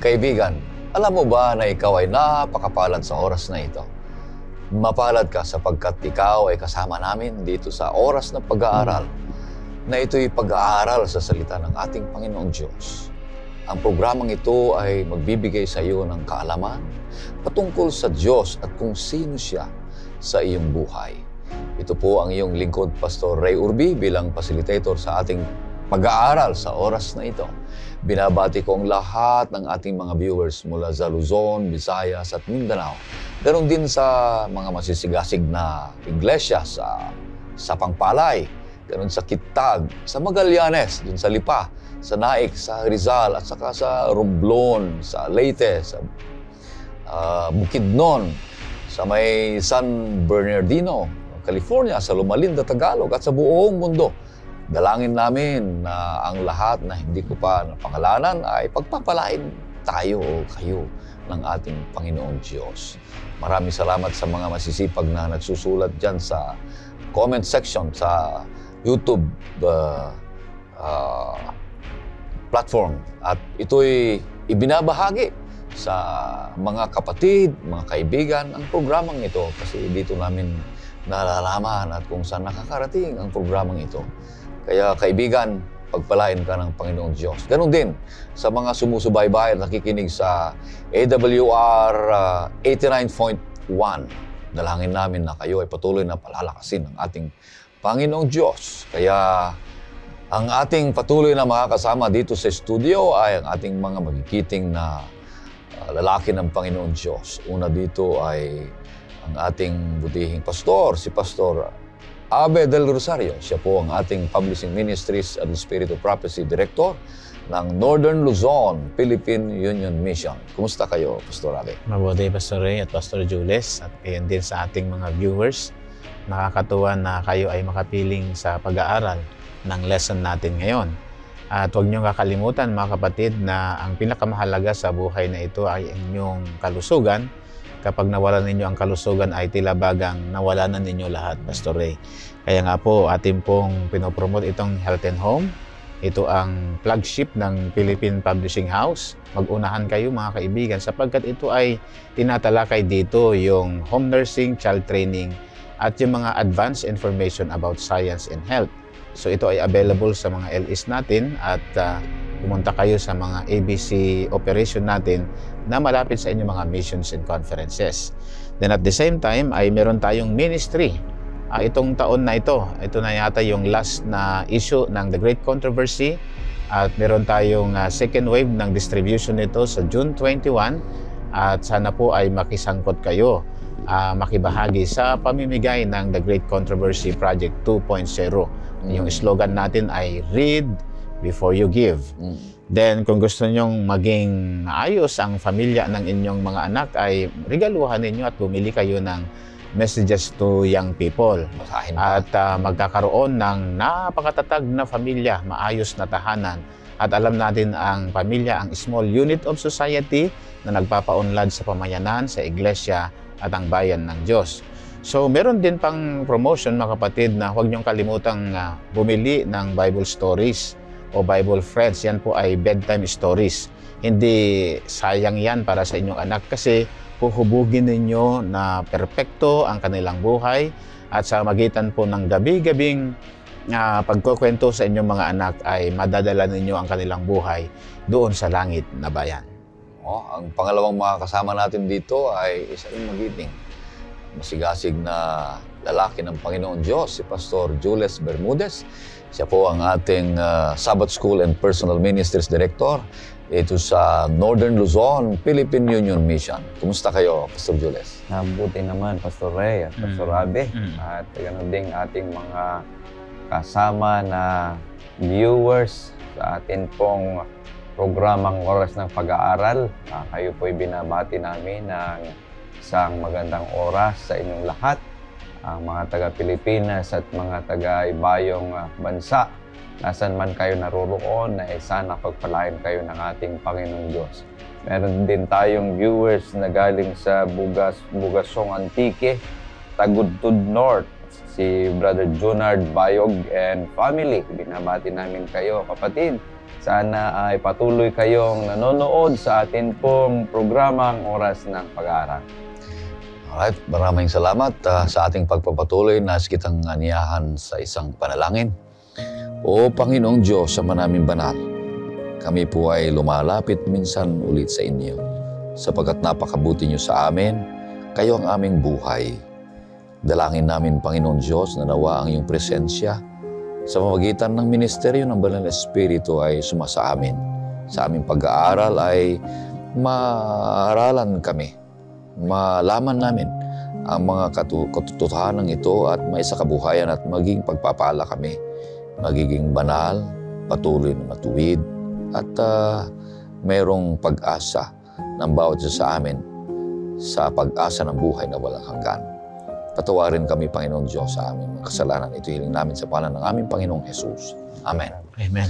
Kaibigan, alam mo ba na ikaw ay napakapalad sa oras na ito? Mapalad ka sapagkat ikaw ay kasama namin dito sa oras ng pag-aaral na ito'y pag-aaral sa salita ng ating Panginoong Diyos. Ang programang ito ay magbibigay sa iyo ng kaalaman patungkol sa Diyos at kung sino siya sa iyong buhay. Ito po ang iyong lingkod, Pastor Ray Urbi, bilang facilitator sa ating pag-aaral sa oras na ito. Binabati ko ang lahat ng ating mga viewers mula sa Luzon, Visayas at Mindanao. Ganon din sa mga masisigasig na iglesia sa Pangpalay, ganon sa Kitag, sa Magallanes, dun sa Lipa, sa Naik, sa Rizal, at saka sa Romblon, sa Leyte, sa Bukidnon, sa may San Bernardino, California, sa Lumalinda, Tagalog, at sa buong mundo. Dalangin namin na ang lahat na hindi ko pa napangalanan ay pagpapalain tayo o kayo ng ating Panginoong Diyos. Maraming salamat sa mga masisipag na nagsusulat dyan sa comment section sa YouTube platform. At ito'y ibinabahagi sa mga kapatid, mga kaibigan, ang programang ito. Kasi dito namin nalalaman at kung saan nakakarating ang programang ito. Kaya kaibigan, pagpalain ka ng Panginoong Diyos. Ganon din sa mga sumusubaybay at nakikinig sa AWR 89.1. Dalangin namin na kayo ay patuloy na palalakasin ng ating Panginoong Diyos. Kaya ang ating patuloy na makakasama dito sa studio ay ang ating mga magigiting na lalaki ng Panginoong Diyos. Una dito ay ang ating butihing pastor, si Pastor Abe Del Rosario. Siya po ang ating Publishing Ministries and Spirit of Prophecy Director ng Northern Luzon, Philippine Union Mission. Kumusta kayo, Pastor Abe? Mabuti, Pastor Ray at Pastor Jules, at gayon din sa ating mga viewers. Nakakatuwa na kayo ay makapiling sa pag-aaral ng lesson natin ngayon. At huwag niyong kakalimutan, mga kapatid, na ang pinakamahalaga sa buhay na ito ay inyong kalusugan. Kapag nawalan ninyo ang kalusugan ay tila bagang nawala na ninyo lahat, Pastor Ray. Kaya nga po, atin pong pinopromote itong Health and Home. Ito ang flagship ng Philippine Publishing House. Mag-unahan kayo, mga kaibigan, sapagkat ito ay tinatalakay dito yung home nursing, child training, at yung mga advanced information about science and health. So ito ay available sa mga LEs natin at pumunta kayo sa mga ABC operation natin na malapit sa inyong mga missions and conferences. Then at the same time ay meron tayong ministry. Itong taon na ito na yata yung last na issue ng The Great Controversy at meron tayong second wave ng distribution nito sa June 21 at sana po ay makisangkot kayo, makibahagi sa pamimigay ng The Great Controversy Project 2.0. Yung slogan natin ay Read Before You Give. Then, kung gusto nyong maging maayos ang pamilya ng inyong mga anak, ay regaluhan ninyo at bumili kayo ng Messages to Young People. At magkakaroon ng napakatatag na pamilya, maayos na tahanan. At alam natin ang pamilya, ang small unit of society na nagpapaunlad sa pamayanan, sa iglesia at ang bayan ng Diyos. So, meron din pang promotion, mga kapatid, na huwag niyong kalimutang bumili ng Bible stories o Bible Friends. Yan po ay bedtime stories. Hindi sayang yan para sa inyong anak kasi huhubugin ninyo na perpekto ang kanilang buhay at sa magitan po ng gabi-gabing pagkukwento sa inyong mga anak ay madadala ninyo ang kanilang buhay doon sa langit na bayan. Ang pangalawang makakasama natin dito ay isa ring magiting, masigasig na lalaki ng Panginoon Diyos, si Pastor Jules Bermudez. Siya po ang ating Sabbath School and Personal Ministries Director dito sa Northern Luzon, Philippine Union Mission. Kumusta kayo, Pastor Jules? Mabuti naman, Pastor Ray at Pastor Abe. At ganoon din ating mga kasama na viewers sa atin pong programang Oras ng Pag-aaral. Kayo po'y binabati namin ng isang magandang oras sa inyong lahat. Ang mga taga-Pilipinas at mga taga-ibayong bansa, nasan man kayo naroroon, na sana pagpalain kayo ng ating Panginoong Diyos. Meron din tayong viewers na galing sa Bugasong Antique, Tagudtod North, si Brother Junard Bayog and family. Binabati namin kayo, kapatid. Sana ay patuloy kayong nanonood sa atin pong programang Oras ng Pag-aaral. Alright, maraming salamat sa ating pagpapatuloy. Nais kitang aniyahan sa isang panalangin. O Panginoong Diyos sa manaming banal, kami po ay lumalapit minsan ulit sa inyo sapagkat napakabuti niyo sa amin, kayo ang aming buhay. Dalangin namin, Panginoong Diyos, na nawa ang iyong presensya sa pamamagitan ng ministeryo ng Banal na Espiritu ay sumasa amin. Sa aming pag-aaral ay maaralan kami, malaman namin ang mga katotohanan ito at maisakabuhayan at maging pagpapala kami, magiging banal, patuloy na matuwid at mayroong pag-asa ng bawat isa sa amin sa pag-asa ng buhay na walang hanggan. Patawarin kami, Panginoong Diyos, sa aming mga kasalanan. Ito hiling namin sa pangalan ng aming Panginoong Jesus. Amen. Amen.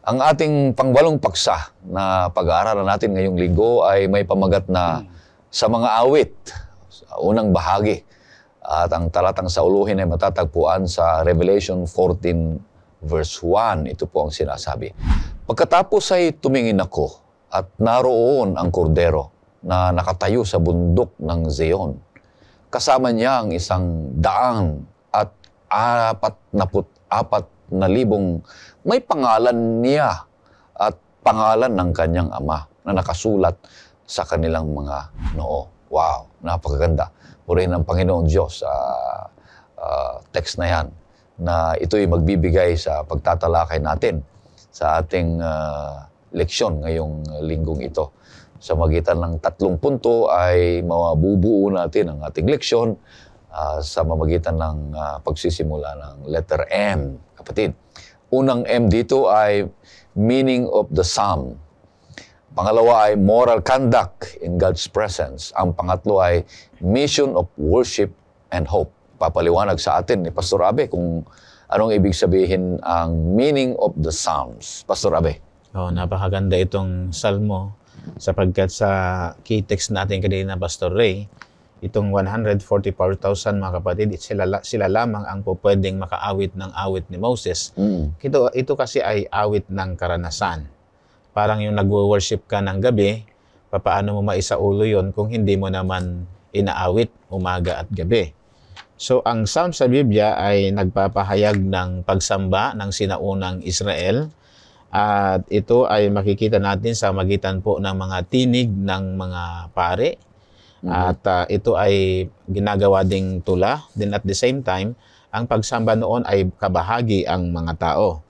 Ang ating pangwalong paksa na pag-aaralan natin ngayong linggo ay may pamagat na sa mga awit, sa unang bahagi. At ang talatang sauluhin ay matatagpuan sa Revelation 14 verse 1. Ito po ang sinasabi. Pagkatapos ay tumingin ako at naroon ang kordero na nakatayo sa bundok ng Zion. Kasama niya ang 100 at 44,000 may pangalan niya at pangalan ng kanyang ama na nakasulat sa kanilang mga noo. Wow, napakaganda. Purihin ng Panginoong Diyos sa text na yan, na ito'y magbibigay sa pagtatalakay natin sa ating leksyon ngayong linggong ito. Sa magitan ng 3 punto ay mabubuo natin ang ating leksyon sa mamagitan ng pagsisimula ng letter M, kapatid. Unang M dito ay meaning of the psalm. Pangalawa ay moral conduct in God's presence. Ang pangatlo ay mission of worship and hope. Papaliwanag sa atin ni Pastor Abe kung anong ibig sabihin ang meaning of the psalms. Pastor Abe. Oh, napakaganda itong salmo sapagkat sa key text natin kanina, Pastor Ray, itong 144,000 mga kapatid, sila lamang ang pwedeng makaawit ng awit ni Moses. Ito kasi ay awit ng karanasan. Parang yung nagwo-worship ka ng gabi, paano mo maisaulo yon kung hindi mo naman inaawit umaga at gabi. So ang psalm sa Biblia ay nagpapahayag ng pagsamba ng sinaunang Israel. At ito ay makikita natin sa magitan po ng mga tinig ng mga pare. At ito ay ginagawa ding tula. Then at the same time, ang pagsamba noon ay kabahagi ang mga tao.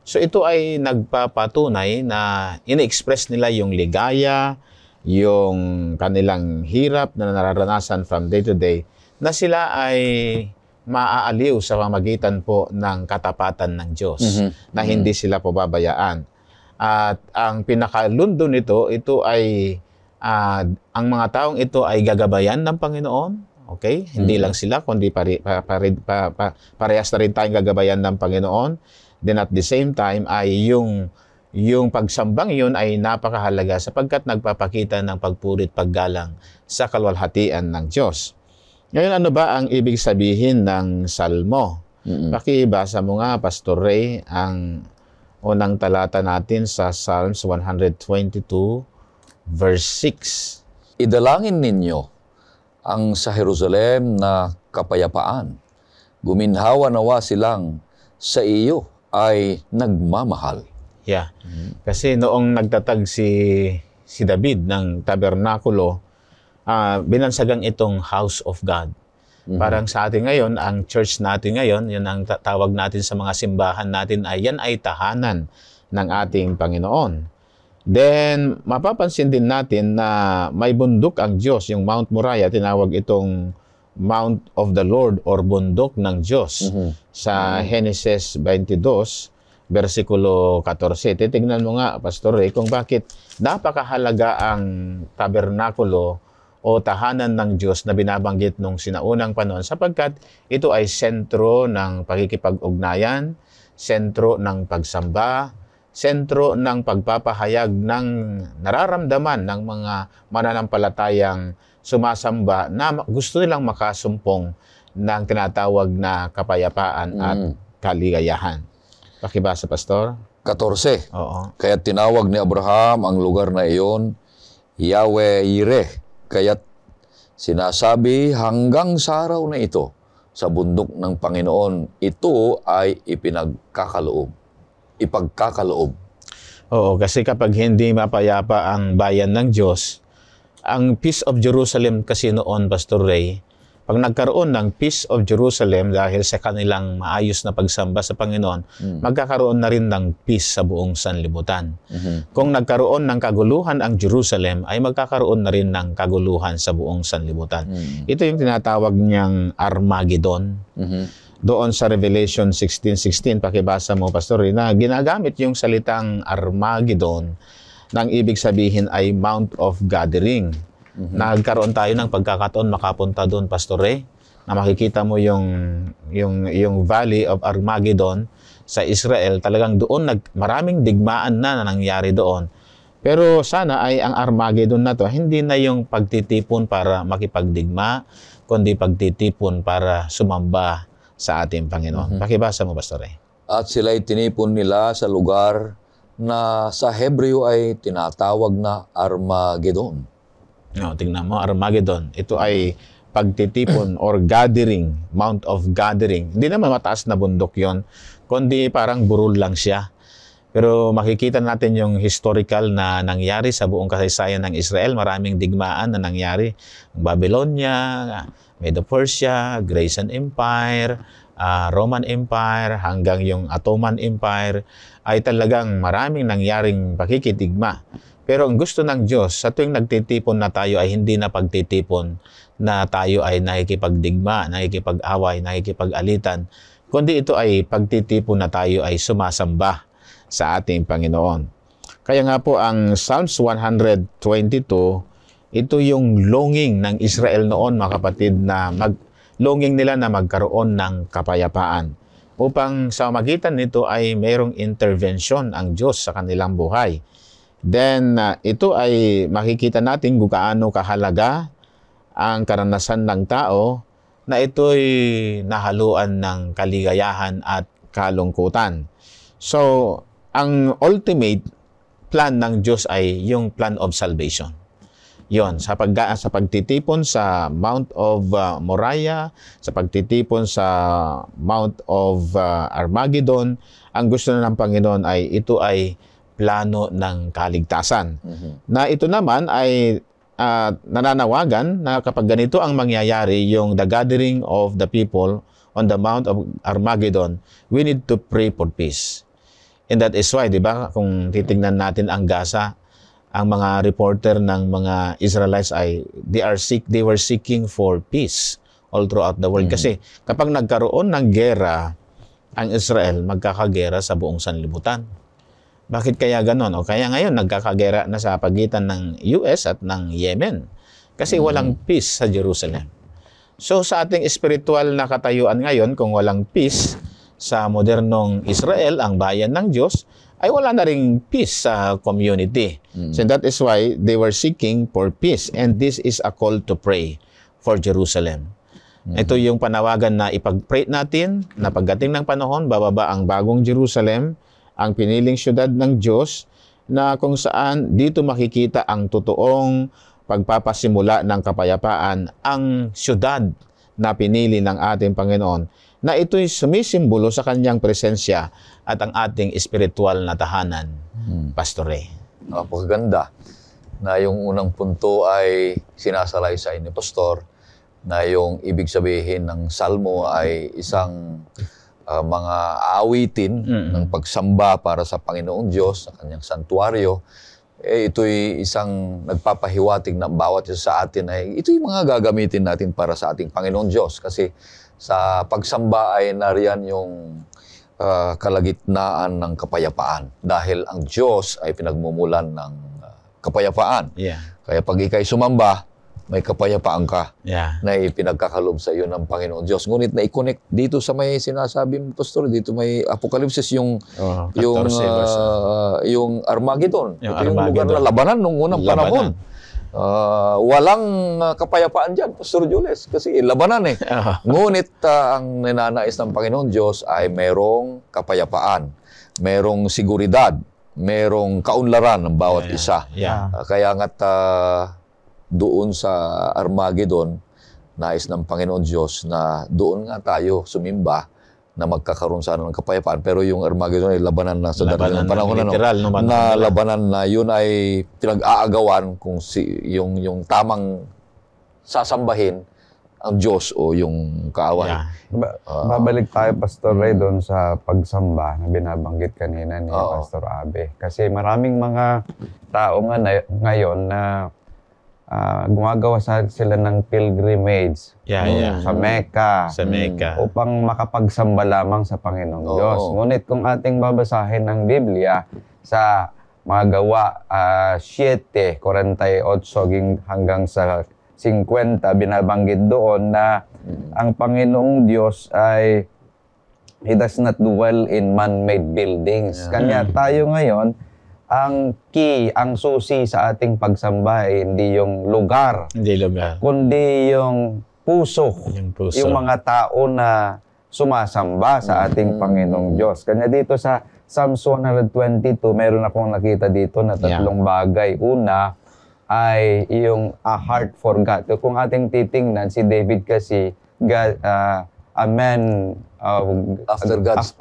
So ito ay nagpapatunay na ini-express nila yung ligaya, yung kanilang hirap na nararanasan from day to day, na sila ay maaaliw sa pamagitan po ng katapatan ng Diyos, na hindi sila pababayaan. At ang pinakalundo nito, ito ay ang mga taong ito ay gagabayan ng Panginoon. Okay? Hindi lang sila, kundi parehas na rin tayong gagabayan ng Panginoon. Then at the same time ay yung pagsambang yun ay napakahalaga sapagkat nagpapakita ng pagpurit paggalang sa kalwalhatian ng Diyos. Ngayon, ano ba ang ibig sabihin ng salmo? Pakibasa mo nga, Pastor Ray, ang unang talata natin sa Psalms 122, verse 6. Idalangin ninyo ang sa Jerusalem na kapayapaan. Guminhawa nawa silang sa iyo ay nagmamahal. Yeah. Kasi noong nagtatag si David ng tabernakulo, binansagang itong house of God. Parang sa atin ngayon, ang church natin ngayon, yun ang tawag natin sa mga simbahan natin, yan ay tahanan ng ating Panginoon. Then, mapapansin din natin na may bundok ang Diyos, yung Mount Moriah, tinawag itong Mount of the Lord or bundok ng Diyos. Sa Genesis 22, versikulo 14. Titignan mo nga, Pastor Ray, kung bakit napakahalaga ang tabernakulo o tahanan ng Diyos na binabanggit nung sinaunang panahon sapagkat ito ay sentro ng pagkikipag-ugnayan, sentro ng pagsamba, sentro ng pagpapahayag ng nararamdaman ng mga mananampalatayang sumasamba na gusto nilang makasumpong ng tinatawag na kapayapaan at kaligayahan. Pakibasa, Pastor. 14. Oo. Kaya tinawag ni Abraham ang lugar na iyon, Yahweh Yireh. Kaya sinasabi hanggang sa araw na ito, sa bundok ng Panginoon, ito ay ipagkakaloob. Oo, kasi kapag hindi mapayapa ang bayan ng Diyos, ang Peace of Jerusalem kasi noon, Pastor Ray, pag nagkaroon ng Peace of Jerusalem dahil sa kanilang maayos na pagsamba sa Panginoon, magkakaroon na rin ng peace sa buong sanlibutan. Kung nagkaroon ng kaguluhan ang Jerusalem, ay magkakaroon na rin ng kaguluhan sa buong sanlibutan. Ito yung tinatawag niyang Armageddon. Doon sa Revelation 16:16, pakibasa mo, Pastor Ray, na ginagamit yung salitang Armageddon, nang ibig sabihin ay Mount of Gathering. Nagkaroon tayo ng pagkakataon makapunta doon, Pastor Ray, na makikita mo yung Valley of Armageddon sa Israel. Talagang doon maraming digmaan na nangyari doon. Pero sana ay ang Armageddon na to, hindi na yung pagtitipon para makipagdigma, kundi pagtitipon para sumamba sa ating Panginoon. Pakibasa mo, Pastor Ray. At sila'y tinipon nila sa lugar na sa Hebreo ay tinatawag na Armageddon. No, tingnan mo, Armageddon. Ito ay pagtitipon or gathering, Mount of Gathering. Hindi naman mataas na bundok yon, kundi parang burol lang siya. Pero makikita natin yung historical na nangyari sa buong kasaysayan ng Israel. Maraming digmaan na nangyari. Babylonia, Medo-Persia, Grecian Empire, Roman Empire, hanggang yung Ottoman Empire, ay talagang maraming nangyaring pakikitigma. Pero ang gusto ng Diyos, sa tuwing nagtitipon na tayo ay hindi na pagtitipon na tayo ay nakikipagdigma, nakikipag-away, nakikipag-alitan, kundi ito ay pagtitipon na tayo ay sumasamba sa ating Panginoon. Kaya nga po ang Psalms 122, ito yung longing ng Israel noon, mga kapatid, na longing nila na magkaroon ng kapayapaan. Upang sa magitan nito ay mayroong intervention ang Diyos sa kanilang buhay. Then, ito ay makikita natin kung gaano kahalaga ang karanasan ng tao na ito'y nahaluan ng kaligayahan at kalungkutan. So, ang ultimate plan ng Diyos ay yung plan of salvation. Yon, sa pagtitipon sa Mount of Moriah, sa pagtitipon sa Mount of Armageddon, ang gusto na ng Panginoon ay ito ay plano ng kaligtasan. Na ito naman ay nananawagan na kapag ganito ang mangyayari, yung the gathering of the people on the Mount of Armageddon, we need to pray for peace. And that is why, di ba, kung titingnan natin ang Gaza, ang mga reporter ng mga Israelites ay they were seeking for peace all throughout the world. Kasi kapag nagkaroon ng gera ang Israel, magkakagera sa buong sanlibutan. Bakit kaya ganon? O kaya ngayon nagkakagera na sa pagitan ng US at ng Yemen. Kasi walang peace sa Jerusalem. So sa ating spiritual na katayuan ngayon, kung walang peace sa modernong Israel, ang bayan ng Diyos, ay wala na ring peace sa community. So that is why they were seeking for peace. And this is a call to pray for Jerusalem. Ito yung panawagan na ipag-pray natin na pagdating ng panahon, bababa ang bagong Jerusalem, ang piniling syudad ng Diyos, na kung saan dito makikita ang totoong pagpapasimula ng kapayapaan, ang syudad na pinili ng ating Panginoon, na ito'y sumisimbolo sa kanyang presensya at ang ating spiritual na tahanan, Pastor Ray. Napakaganda na yung unang punto ay sinasalaysay ni Pastor, na yung ibig sabihin ng salmo ay isang mga awitin ng pagsamba para sa Panginoong Diyos, sa kanyang santuaryo. Ito'y isang nagpapahiwatig na bawat isa sa atin ay ito'y mga gagamitin natin para sa ating Panginoong Diyos. Kasi sa pagsamba ay nariyan yung kalagitnaan ng kapayapaan. Dahil ang Diyos ay pinagmumulan ng kapayapaan. Kaya pag ikay sumamba, may kapayapaan ka na ipinagkakalob sa iyo ng Panginoon Diyos. Ngunit na-i-connect dito sa may sinasabi mo, Pastor, dito may Apokalipsis yung Armageddon. Ito yung lugar na labanan nung unang panahon. Walang kapayapaan dyan, Pastor Jules, kasi labanan eh. Ngunit ang ninanais ng Panginoon Diyos ay merong kapayapaan, merong seguridad, merong kaunlaran ng bawat isa. Kaya nga't doon sa Armageddon, nais ng Panginoon Diyos na doon nga tayo sumimba na magkakaroon sana ng kapayapaan. Pero yung Armageddon ay labanan na sa darating ng panahon na labanan na yun ay pinag-aagawan kung yung tamang sasambahin ang Diyos o yung kaaway. Babalik tayo, Pastor Ray, doon sa pagsamba na binabanggit kanina ni Pastor Abe. Kasi maraming mga tao nga ngayon na gumagawa sila ng pilgrimage sa Mecca, upang makapagsamba lamang sa Panginoong Diyos. Ngunit kung ating babasahin ang Biblia sa mga Gawa 7:48 hanggang sa 50, binabanggit doon na ang Panginoong Diyos ay He does not dwell in man-made buildings. Kanya tayo ngayon, ang key, ang susi sa ating pagsamba ay hindi yung lugar, kundi yung puso, yung mga tao na sumasamba sa ating Panginoong Diyos. Kanya dito sa Psalms 122, meron akong nakita dito na tatlong bagay. Una ay yung a heart for God. Kung ating titingnan, si David kasi, a man after God's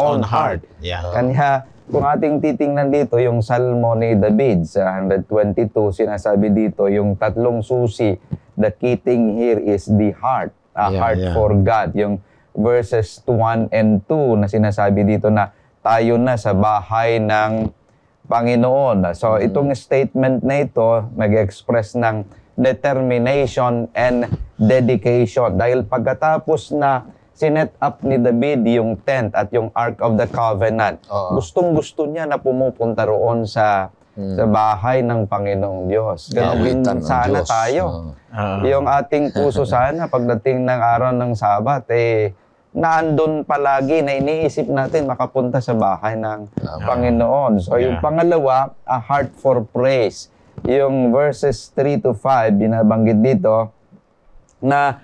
own heart. Kanya, kung ating titingnan dito, yung Salmo ni David sa 122, sinasabi dito, yung tatlong susi, the key thing here is the heart, a heart for God. Yung verses 1 and 2 na sinasabi dito na tayo na sa bahay ng Panginoon. So, itong statement na ito, nag-express ng determination and dedication. Dahil pagkatapos na sinet up ni David yung tent at yung Ark of the Covenant, gustong-gusto niya na pumupunta roon sa bahay ng Panginoong Diyos. Ganun din sana tayo. Yung ating puso sana, pagdating ng araw ng Sabat, naandun palagi na iniisip natin makapunta sa bahay ng Panginoon. So yung pangalawa, a heart for praise. Yung verses 3 to 5, binabanggit dito na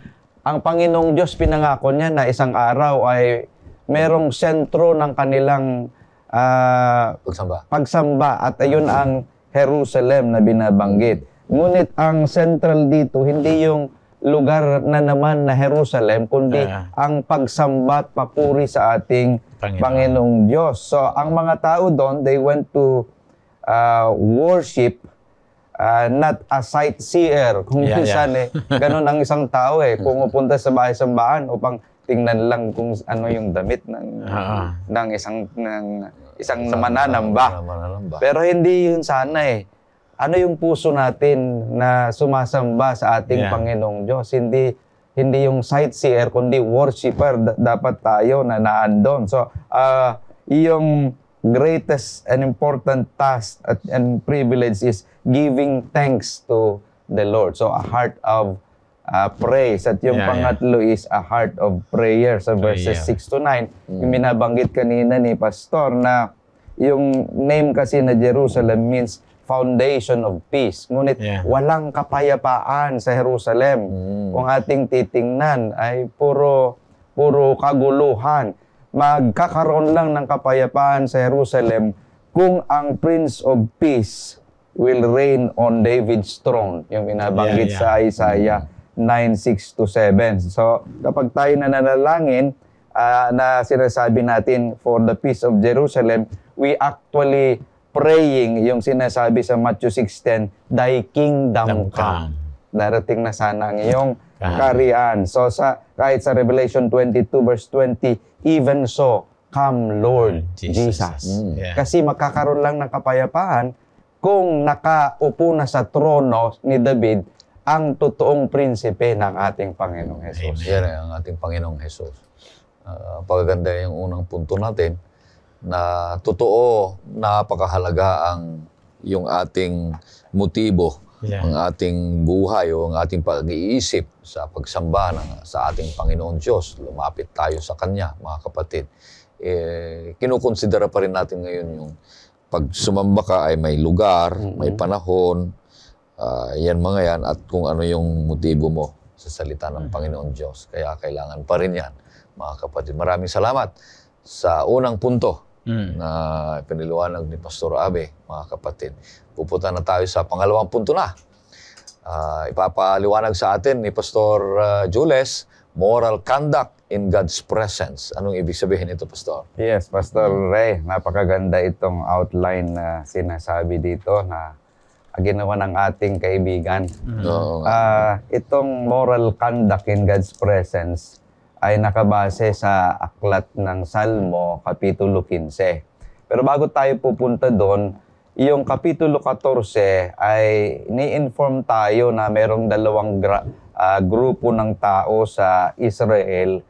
ang Panginoong Diyos pinangako niya na isang araw ay merong sentro ng kanilang pagsamba at ayun ang Jerusalem na binabanggit. Ngunit ang central dito, hindi yung lugar na naman na Jerusalem, kundi ang pagsamba at papuri sa ating Panginoong Diyos. So, ang mga tao doon, they went to worship, not a sightseer. Kung minsan ganun ang isang tao pumupunta sa bahay-sambahan upang tingnan lang kung ano yung damit ng isang mananamba. Pero hindi yun sana Ano yung puso natin na sumasamba sa ating Panginoong Diyos? Hindi yung sightseer, kundi worshiper dapat tayo na naandon. So, yung greatest and important task and privilege is giving thanks to the Lord. So, a heart of praise. At yung pangatlo is a heart of prayer sa verses 6 to 9. Yung binabanggit kanina ni Pastor na yung name kasi na Jerusalem means foundation of peace. Ngunit walang kapayapaan sa Jerusalem. Kung ating titingnan ay puro kaguluhan. Magkakaroon lang ng kapayapaan sa Jerusalem kung ang Prince of Peace will reign on David's throne. Yung binabanggit sa Isaiah 9:6 to 7. So, kapag tayo nananalangin na sinasabi natin for the peace of Jerusalem, we actually praying yung sinasabi sa Matthew 6:10, Thy kingdom come. Darating na sana ang iyong kaharian. So kahit sa Revelation 22 verse 20, even so, come Lord Jesus. Kasi makakaroon lang ng kapayapaan kung nakaupo na sa trono ni David ang totoong prinsipe ng ating Panginoong Jesus. Yan ang ating Panginoong Jesus. Pagaganda yung unang punto natin, na totoo, napakahalaga yung ating motibo, ang ating buhay o ang ating pag-iisip sa pagsamba sa ating Panginoon Diyos. Lumapit tayo sa Kanya, mga kapatid. Kinukonsidera pa rin natin ngayon yung pag sumamba ka ay may lugar, may panahon, Yan mga yan at kung ano yung motibo mo sa salita ng Panginoon Diyos. Kaya kailangan pa rin yan, mga kapatid. Maraming salamat sa unang punto na piniliwanag ni Pastor Abe, mga kapatid. Pupunta na tayo sa pangalawang punto na. Ipapaliwanag sa atin ni Pastor Jules, moral conduct in God's presence. Anong ibig sabihin ito, Pastor? Yes, Pastor Ray, napakaganda itong outline na sinasabi dito na ginawa ng ating kaibigan. Itong moral conduct in God's presence ay nakabase sa aklat ng Salmo, Kapitulo 15. Pero bago tayo pupunta doon, yung Kapitulo 14 ay ni-inform tayo na merong dalawang grupo ng tao sa Israel.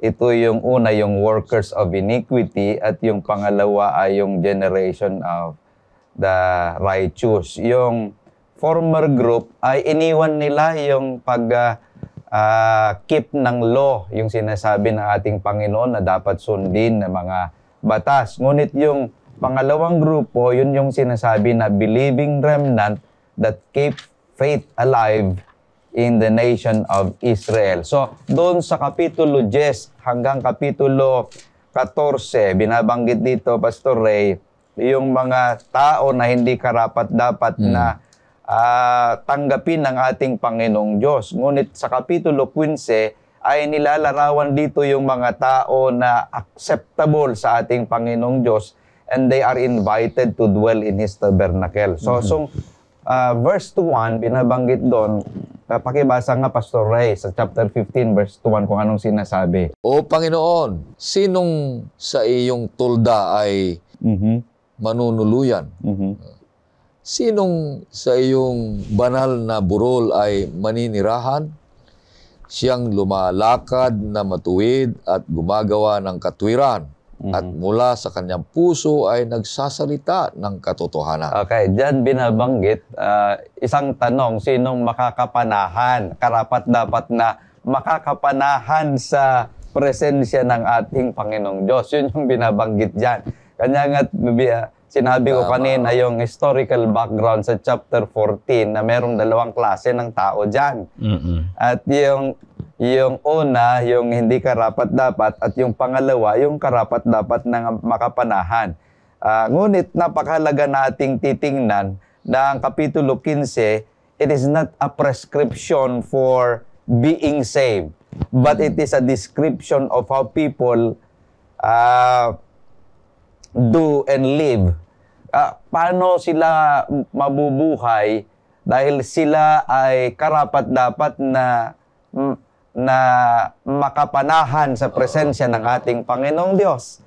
Ito yung una, yung workers of iniquity, at yung pangalawa ay yung generation of the righteous. Yung former group ay iniwan nila yung keep ng law, yung sinasabi ng ating Panginoon na dapat sundin ng mga batas. Ngunit yung pangalawang grupo, yun yung sinasabi na believing remnant that keep faith alive in the nation of Israel. So, doon sa Kapitulo 10 hanggang Kapitulo 14, binabanggit dito, Pastor Ray, yung mga tao na hindi karapat-dapat na tanggapin ng ating Panginoong Diyos. Ngunit sa Kapitulo 15 ay nilalarawan dito yung mga tao na acceptable sa ating Panginoong Diyos, and they are invited to dwell in His tabernacle. So, verse 1, binabanggit doon, pakibasa nga, Pastor Ray, sa chapter 15, verse 1, kung anong sinasabi. O Panginoon, sinong sa iyong tulda ay manunuluyan? Sinong sa iyong banal na burol ay maninirahan? Siyang lumalakad na matuwid at gumagawa ng katwiran. At mula sa kanyang puso ay nagsasalita ng katotohanan. Okay, diyan binabanggit isang tanong, sinong makakapanahan, karapat-dapat na makakapanahan sa presensya ng ating Panginoong Diyos. Yun yung binabanggit diyan. Kanya nga sinabi ko kanina yung historical background sa chapter 14 na merong dalawang klase ng tao diyan. At yung una, yung hindi karapat-dapat, at yung pangalawa, yung karapat-dapat na makapanahan. Ngunit napakahalaga nating titingnan na ang Kapitulo 15, it is not a prescription for being saved, but it is a description of how people do and live. Paano sila mabubuhay dahil sila ay karapat-dapat na makapanahan sa presensya ng ating Panginoong Diyos.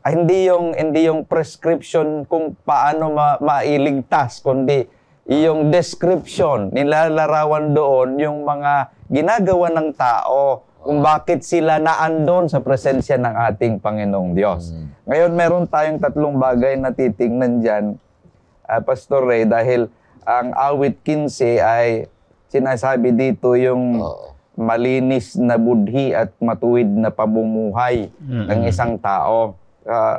Hindi yung prescription kung paano mailigtas, kundi yung description, nilalarawan doon yung mga ginagawa ng tao kung bakit sila naandon sa presensya ng ating Panginoong Diyos. Ngayon, meron tayong tatlong bagay na titingnan dyan, Pastor Ray, dahil ang awit 15 ay sinasabi dito yung malinis na budhi at matuwid na pamumuhay ng isang tao.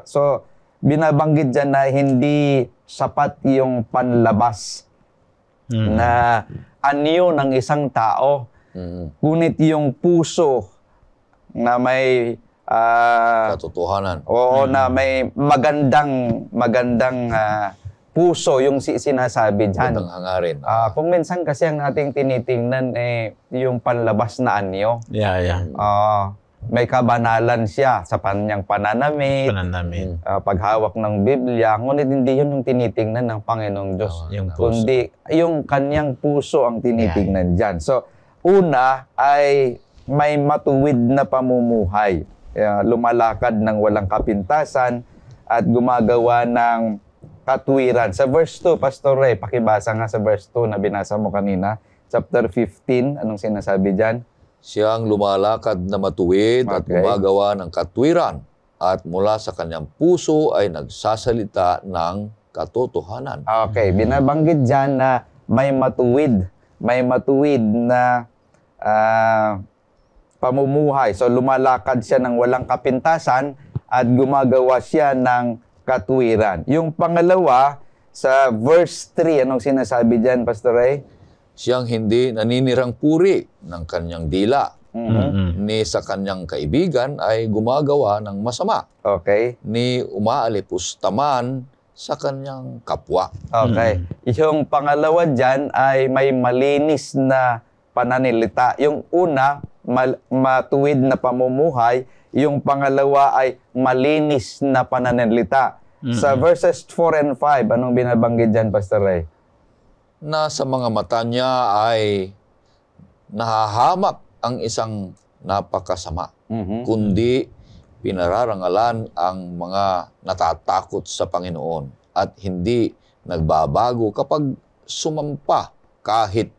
So, binabanggit dyan na hindi sapat yung panlabas na anyo ng isang tao, ngunit yung puso na may katotohanan. Oo, na may magandang puso yung sinasabi dyan. Magandang hangarin. Kung minsan kasi ang ating tinitingnan yung panlabas na anyo. May kabanalan siya sa kanyang pananamit. Paghawak ng Biblia. Ngunit hindi yun yung tinitingnan ng Panginoong Diyos. Kundi yung kanyang puso ang tinitingnan dyan. So, una ay may matuwid na pamumuhay. Lumalakad ng walang kapintasan at gumagawa ng katwiran. Sa verse 2, Pastor Ray, pakibasa nga sa verse 2 na binasa mo kanina. Chapter 15, anong sinasabi dyan? Siyang lumalakad na matuwid at gumagawa ng katwiran, at mula sa kanyang puso ay nagsasalita ng katotohanan. Okay, binabanggit dyan na may matuwid na pamumuhay. So lumalakad siya ng walang kapintasan at gumagawa siya ng katwiran. Yung pangalawa, Sa verse 3, anong sinasabi dyan, Pastor Ray? Siyang hindi naninirang puri ng kanyang dila, Mm-mm. ni sa kanyang kaibigan ay gumagawa ng masama, Okay. ni umaalipustaman sa kanyang kapwa. Okay. Yung pangalawa dyan ay may malinis na pananalita. Yung una, matuwid na pamumuhay. Yung pangalawa ay malinis na pananalita. Sa verses 4 and 5, anong binabanggit dyan, Pastor Ray? Na sa mga mata niya ay nahahamak ang isang napakasama, kundi pinararangalan ang mga natatakot sa Panginoon at hindi nagbabago kapag sumampa kahit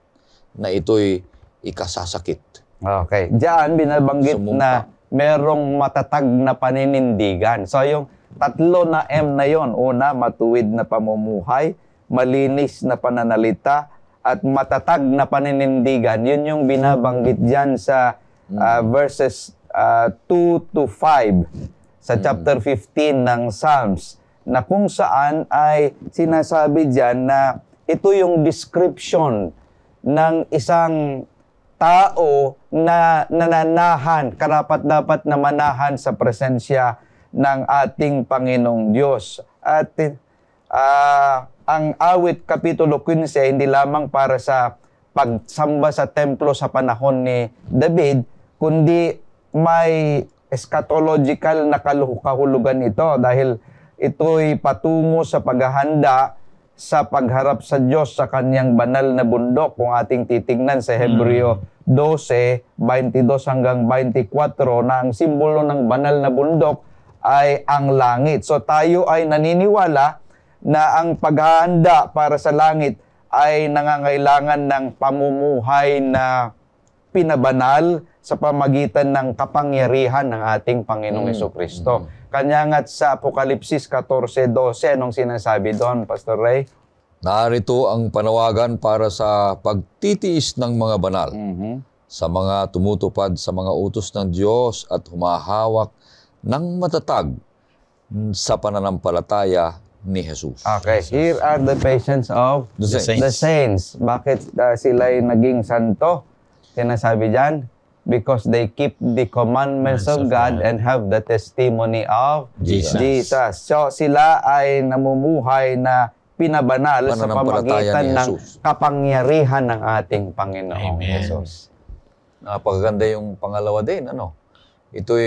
na ito'y ikasasakit. Okay. Diyan, binabanggit Sumumpa. na merong matatag na paninindigan. So, yung tatlo na M na yon, una, matuwid na pamumuhay, malinis na pananalita, at matatag na paninindigan. Yun yung binabanggit dyan sa verses 2 to 5 sa chapter 15 ng Psalms, na kung saan ay sinasabi dyan na ito yung description ng isang tao na nananahan, karapat-dapat na manahan sa presensya ng ating Panginoong Diyos. At ang awit Kapitulo 15, hindi lamang para sa pagsamba sa templo sa panahon ni David, kundi may eschatological na kahulugan ito dahil ito'y patungo sa paghahanda sa pagharap sa Diyos sa kanyang banal na bundok. Kung ating titingnan sa Hebreo 12, 22 hanggang 24, na ang simbolo ng banal na bundok ay ang langit. So tayo ay naniniwala na ang paghahanda para sa langit ay nangangailangan ng pamumuhay na pinabanal sa pamagitan ng kapangyarihan ng ating Panginoong Jesucristo. Kanya nga't sa Apokalipsis 14:12, anong sinasabi doon, Pastor Ray? Narito ang panawagan para sa pagtitiis ng mga banal, sa mga tumutupad sa mga utos ng Diyos at humahawak ng matatag sa pananampalataya ni Jesus. Okay, here are the patience of The saints. the saints. Bakit sila'y naging santo? Sinasabi dyan, because they keep the commandments of God and have the testimony of Jesus. So sila ay namumuhay na pinabanal sa Pananampalataya pamagitan ni ng Jesus. kapangyarihan ng ating Panginoong Amen. Jesus. Napakaganda yung pangalawa din, ano? Ito'y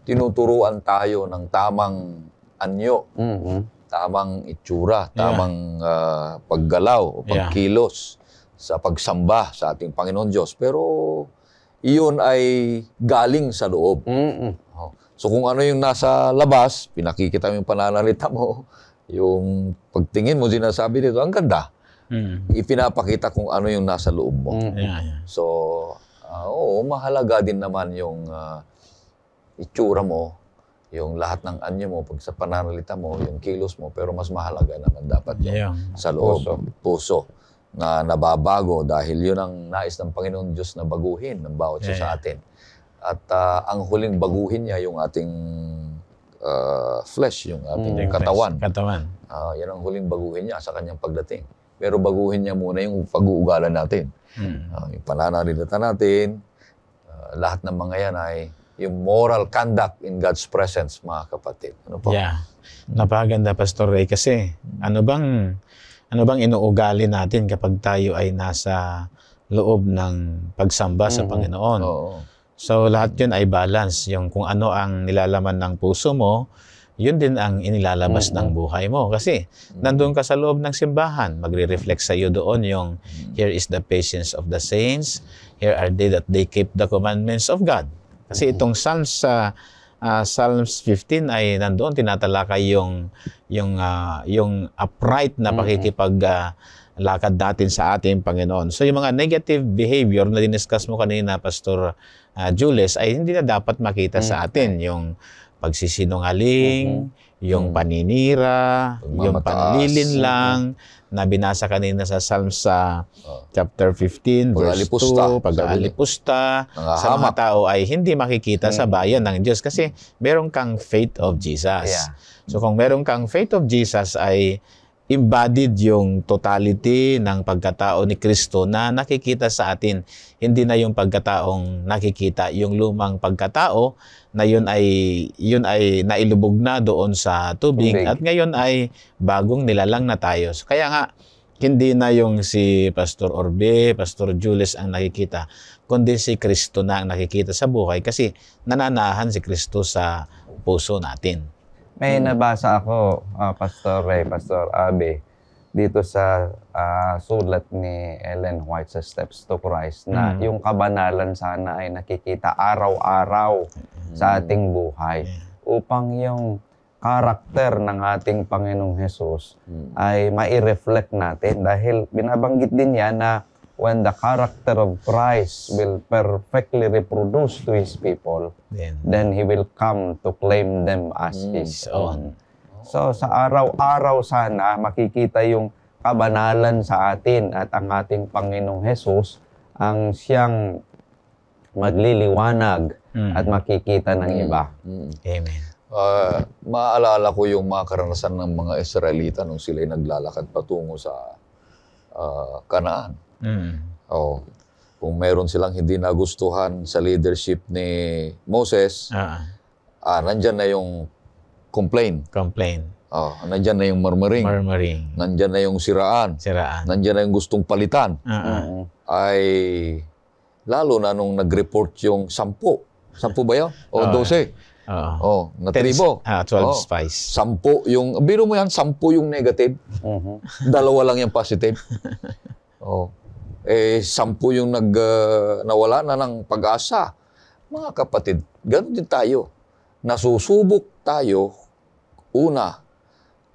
tinuturuan tayo ng tamang anyo, tamang itsura, tamang paggalaw o pagkilos sa pagsamba sa ating Panginoon Diyos. Pero iyon ay galing sa loob. Oh. So kung ano yung nasa labas, pinakikita mo yung pananalita mo, yung pagtingin mo, sinasabi dito, ang ganda. Ipinapakita kung ano yung nasa loob mo. So, oo, mahalaga din naman yung itsura mo, yung lahat ng anyo mo, pag sa pananalita mo, yung kilos mo, pero mas mahalaga naman dapat yung sa loob, puso, na nababago dahil yun ang nais ng Panginoon Diyos na baguhin ng bawat isa sa atin. At ang huling baguhin niya yung ating flesh, yung ating katawan. Yan ang huling baguhin niya sa kanyang pagdating. Pero baguhin niya muna yung pag-uugalan natin. Yung pananalita natin, lahat ng mga yan ay yung moral conduct in God's presence, mga kapatid. Ano po? Yeah. Napakaganda, Pastor Ray, kasi ano bang inuugali natin kapag tayo ay nasa loob ng pagsamba sa Panginoon? Oo. So lahat yun ay balance. Yung kung ano ang nilalaman ng puso mo, yun din ang inilalabas ng buhay mo. Kasi nandun ka sa loob ng simbahan, magre-reflect sa iyo doon yung here is the patience of the saints, here are they that they keep the commandments of God. Kasi itong Psalms 15 ay nandoon tinatalakay yung upright na pakikipaglakad natin sa ating Panginoon. So yung mga negative behavior na diniscuss mo kanina, Pastor Jules, ay hindi na dapat makita sa atin. Yung pagsisinungaling, yung paninira, yung panlilinlang, na binasa kanina sa Psalms chapter 15, verse 2, pag-aalipusta sa mga tao ay hindi makikita sa bayan ng Diyos kasi meron kang faith of Jesus. So kung meron kang faith of Jesus ay embodied yung totality ng pagkatao ni Kristo na nakikita sa atin. Hindi na yung pagkataong nakikita, yung lumang pagkatao na yun ay nailubog na doon sa tubig at ngayon ay bagong nilalang na tayo. So, kaya nga, hindi na yung si Pastor Orbe, Pastor Jules ang nakikita, kundi si Kristo na ang nakikita sa buhay kasi nananahan si Kristo sa puso natin. May nabasa ako, Pastor Ray, Pastor Abe, dito sa sulat ni Ellen White sa Steps to Christ na yung kabanalan sana ay nakikita araw-araw sa ating buhay upang yung karakter ng ating Panginoong Hesus ay mai-reflect natin dahil binabanggit din yan na when the character of Christ will perfectly reproduce to His people, then He will come to claim them as His own. So sa araw-araw sana makikita yung kabanalan sa atin at ang ating Panginoong Hesus ang siyang magliliwanag at makikita ng iba. Amen. Maalala ko yung mga karanasan ng mga Israelita nung sila'y naglalakad patungo sa Kanaan. Kung meron silang hindi nagustuhan sa leadership ni Moses, nandyan na yung complain. Nandyan na yung murmuring. Nandyan na yung siraan. Nandyan na yung gustong palitan. Ay, lalo na nung nag-report yung 10. 10 ba yun? O 12? Na tribo. 12 spies. 10 yung, biro mo yan, 10 yung negative. 2 lang yung positive. 10 yung nawala na ng pag-asa. Mga kapatid, ganoon din tayo. Nasusubok tayo, una,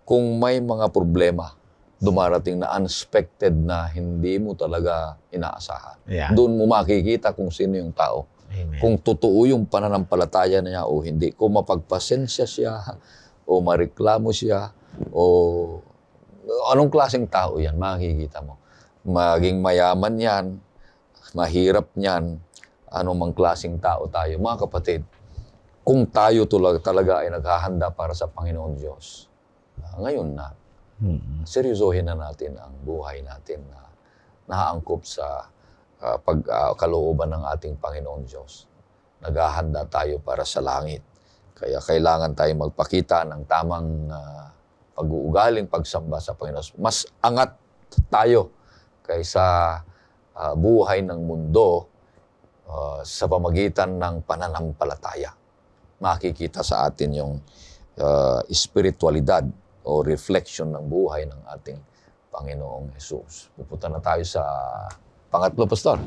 kung may mga problema dumarating na unexpected na hindi mo talaga inaasahan. Doon mo makikita kung sino yung tao. Amen. Kung totoo yung pananampalataya niya o hindi. Kung mapagpasensya siya, o mareklamo siya, o anong klaseng tao yan, makikita mo. Maging mayaman yan, mahirap yan, anumang klaseng tao tayo. Mga kapatid, kung tayo talaga ay naghahanda para sa Panginoon Diyos, ngayon na, seryosohin na natin ang buhay natin na naaangkop sa pagkalooban ng ating Panginoon Diyos. Naghahanda tayo para sa langit. Kaya kailangan tayo magpakita ng tamang pag-uugaling pagsamba sa Panginoon. Mas angat tayo kaysa buhay ng mundo sa pamagitan ng pananampalataya. Makikita sa atin yung espiritualidad o reflection ng buhay ng ating Panginoong Hesus. Pupunta na tayo sa pangatlo, Pastor.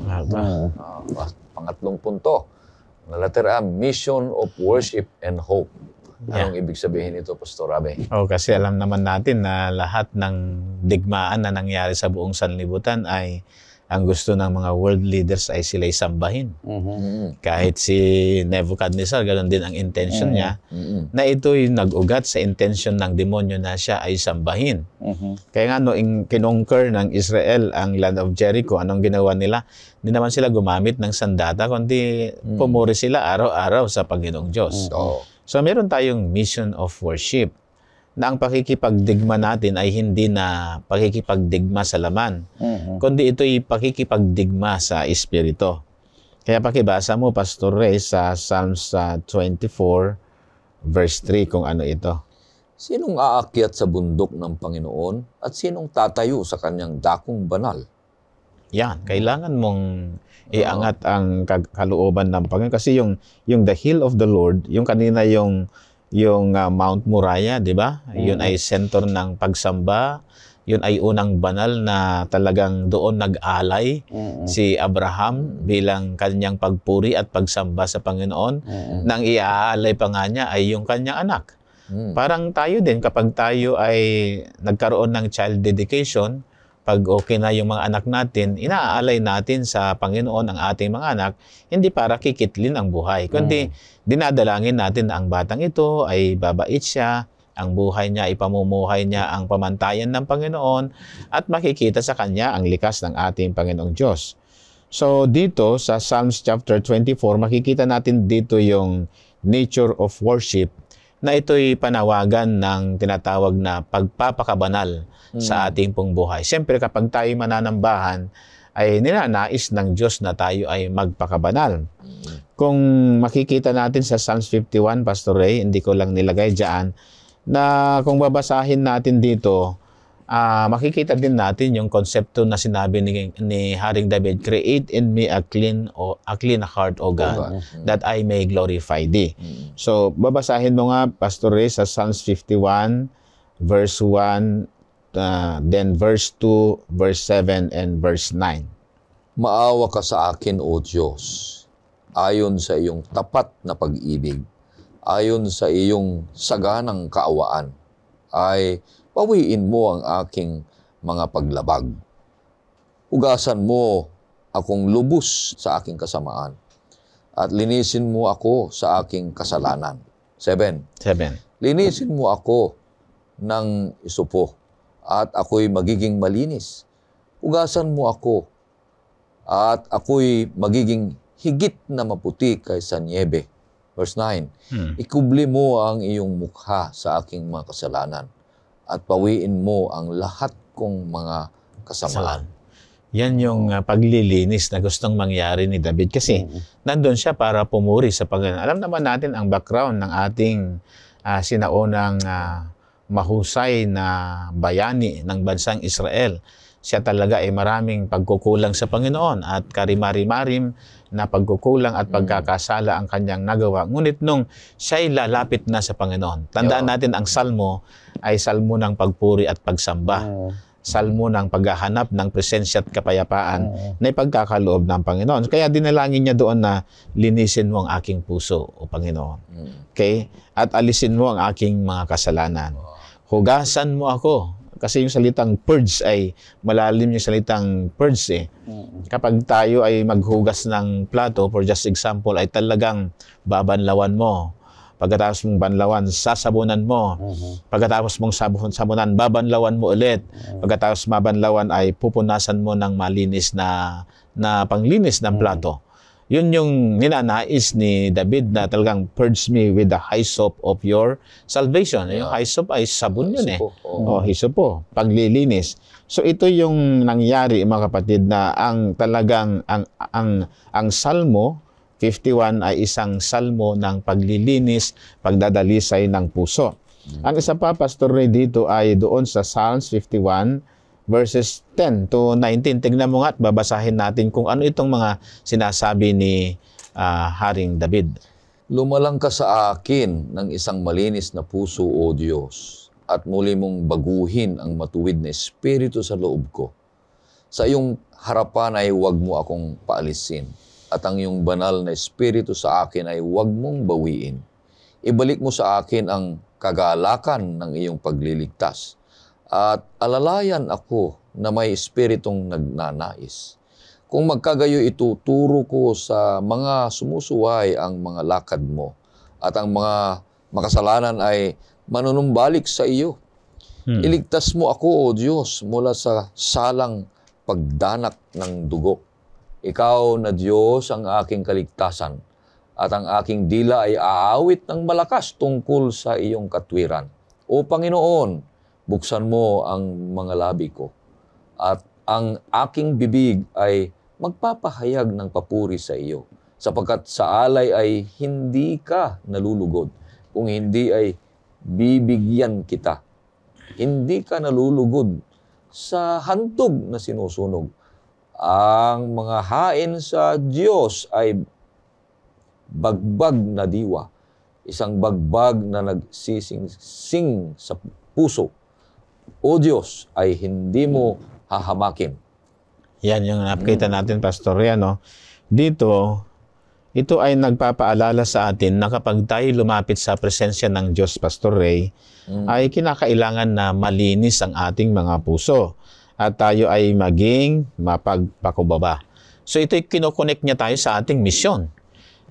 Pangatlong punto. Na letter A, mission of worship and hope. Anong ibig sabihin nito, Pastor Abe? Kasi alam naman natin na lahat ng digmaan na nangyari sa buong sanlibutan ay ang gusto ng mga world leaders ay sila'y sambahin. Kahit si Nebuchadnezzar, ganoon din ang intention niya, na ito'y nag-ugat sa intention ng demonyo na siya ay sambahin. Kaya nga, noong kinonquer ng Israel ang land of Jericho, anong ginawa nila? Hindi naman sila gumamit ng sandata, kundi pumuri sila araw-araw sa Panginoong Diyos. So, meron tayong mission of worship na ang pakikipagdigma natin ay hindi na pakikipagdigma sa laman, kundi ito'y pakikipagdigma sa Espiritu. Kaya pakibasa mo, Pastor Ray, sa Psalms 24, verse 3, kung ano ito. Sinong aakyat sa bundok ng Panginoon at sinong tatayo sa kanyang dakong banal? Yan, kailangan mong iangat ang kalooban ng Panginoon. Kasi yung the hill of the Lord, yung kanina yung Mount Moriah, di ba? Yun ay center ng pagsamba. Yun ay unang banal na talagang doon nag-alay si Abraham bilang kanyang pagpuri at pagsamba sa Panginoon. Nang iaalay pa nga niya ay yung kanyang anak. Parang tayo din, kapag tayo ay nagkaroon ng child dedication, pag okay na yung mga anak natin, inaalay natin sa Panginoon ang ating mga anak, hindi para kikitlin ang buhay, kundi dinadalangin natin na ang batang ito ay babait siya, ang buhay niya, ipamumuhay niya ang pamantayan ng Panginoon, at makikita sa kanya ang likas ng ating Panginoong Diyos. So dito sa Psalms chapter 24, makikita natin dito yung nature of worship na ito'y panawagan ng tinatawag na pagpapakabanal sa ating pong buhay. Siyempre, kapag tayo mananambahan, ay ninanais ng Diyos na tayo ay magpakabanal. Kung makikita natin sa Psalms 51, Pastor Ray, hindi ko lang nilagay dyan, na kung babasahin natin dito, makikita din natin yung konsepto na sinabi ni Haring David, create in me a clean heart, O God, that I may glorify Thee. So, babasahin mo nga, Pastor Ray, sa Psalms 51, verse 1, then verse 2, verse 7, and verse 9. Maawa ka sa akin, O Diyos, ayon sa iyong tapat na pag-ibig, ayon sa iyong saganang kaawaan, ay pawiin mo ang aking mga paglabag. Hugasan mo akong lubos sa aking kasamaan, at linisin mo ako sa aking kasalanan. 7. Linisin mo ako ng isupo, at ako'y magiging malinis. Hugasan mo ako, at ako'y magiging higit na maputi kaysa niebe. Verse 9. Ikubli mo ang iyong mukha sa aking mga kasalanan, at pawiin mo ang lahat kong mga kasamaan. Yan yung paglilinis na gustong mangyari ni David kasi nandun siya para pumuri sa Panginoon. Alam naman natin ang background ng ating sinaunang mahusay na bayani ng bansang Israel. Siya talaga ay maraming pagkukulang sa Panginoon at karimari-marim na pagkukulang at pagkakasala ang kanyang nagawa. Ngunit nung siya'y lalapit na sa Panginoon, tandaan natin ang salmo ay salmo ng pagpuri at pagsamba. Salmo ng paghahanap ng presensya at kapayapaan na ipagkakaloob ng Panginoon. Kaya dinalangin niya doon na linisin mo ang aking puso, O Panginoon. Okay? At alisin mo ang aking mga kasalanan. Hugasan mo ako. Kasi yung salitang purge ay malalim yung salitang purge Kapag tayo ay maghugas ng plato, for just example, ay talagang babanlawan mo. Pagkatapos mong banlawan, sasabunan mo. Pagkatapos mong sabunan, babanlawan mo ulit. Pagkatapos mabanlawan ay pupunasan mo ng malinis na panglinis ng plato. Yun yung ninanais ni David na talagang purge me with the hyssop of your salvation. Yung hyssop ay sabon yun hyssop paglilinis. So ito yung nangyari, mga kapatid, na ang Salmo 51 ay isang salmo ng paglilinis, pagdadalisay ng puso. Ang isa pa, Pastor Ray, dito ay doon sa Psalms 51, verses 10 to 19. Tignan mo nga at babasahin natin kung ano itong mga sinasabi ni Haring David. Lumalang ka sa akin ng isang malinis na puso, O Diyos, at muli mong baguhin ang matuwid na espiritu sa loob ko. Sa iyong harapan ay huwag mo akong paalisin, at ang iyong banal na espiritu sa akin ay huwag mong bawiin. Ibalik mo sa akin ang kagalakan ng iyong pagliligtas, at alalayan ako na may espiritong nagnanais. Kung magkagayo, ituturo ko sa mga sumusuway ang mga lakad mo, at ang mga makasalanan ay manunumbalik sa iyo. Iligtas mo ako, O Diyos, mula sa salang pagdanak ng dugo. Ikaw na Diyos ang aking kaligtasan, at ang aking dila ay aawit ng malakas tungkol sa iyong katwiran. O Panginoon, buksan mo ang mga labi ko, at ang aking bibig ay magpapahayag ng papuri sa iyo, sapagkat sa alay ay hindi ka nalulugod, kung hindi ay bibigyan kita. Hindi ka nalulugod sa hantog na sinusunog. Ang mga hain sa Diyos ay bagbag na diwa, isang bagbag na nagsising sa puso. O Diyos, ay hindi mo hahamakin. Yan yung nakita natin, Pastor Ray, Dito, ito ay nagpapaalala sa atin na kapag tayo lumapit sa presensya ng Diyos, Pastor Ray, ay kinakailangan na malinis ang ating mga puso at tayo ay maging mapagpakubaba. So ito'y kinokonek niya tayo sa ating misyon.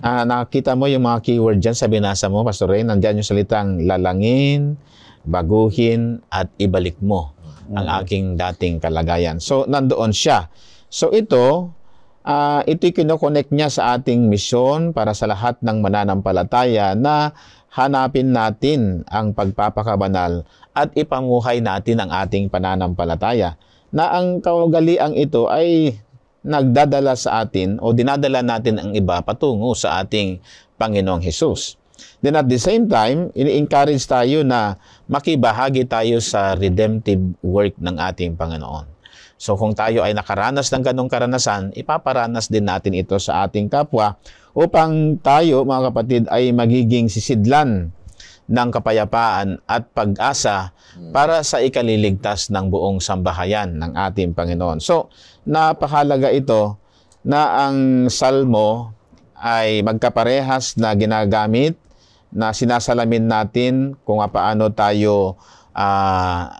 Nakita mo yung mga keyword dyan sa binasa mo, Pastor Ray, nandyan yung salitang lalangin, baguhin, at ibalik mo ang aking dating kalagayan. So nandoon siya. So ito, ito'y kinoconnect niya sa ating misyon para sa lahat ng mananampalataya na hanapin natin ang pagpapakabanal at ipamuhay natin ang ating pananampalataya. Na ang kaugaliang ito ay nagdadala sa atin o dinadala natin ang iba patungo sa ating Panginoong Hesus. Then at the same time, ini-encourage tayo na makibahagi tayo sa redemptive work ng ating Panginoon. So kung tayo ay nakaranas ng ganong karanasan, ipaparanas din natin ito sa ating kapwa upang tayo, mga kapatid, ay magiging sisidlan ng kapayapaan at pag-asa para sa ikaliligtas ng buong sambahayan ng ating Panginoon. So, napakahalaga ito na ang salmo ay magkaparehas na ginagamit, na sinasalamin natin kung paano tayo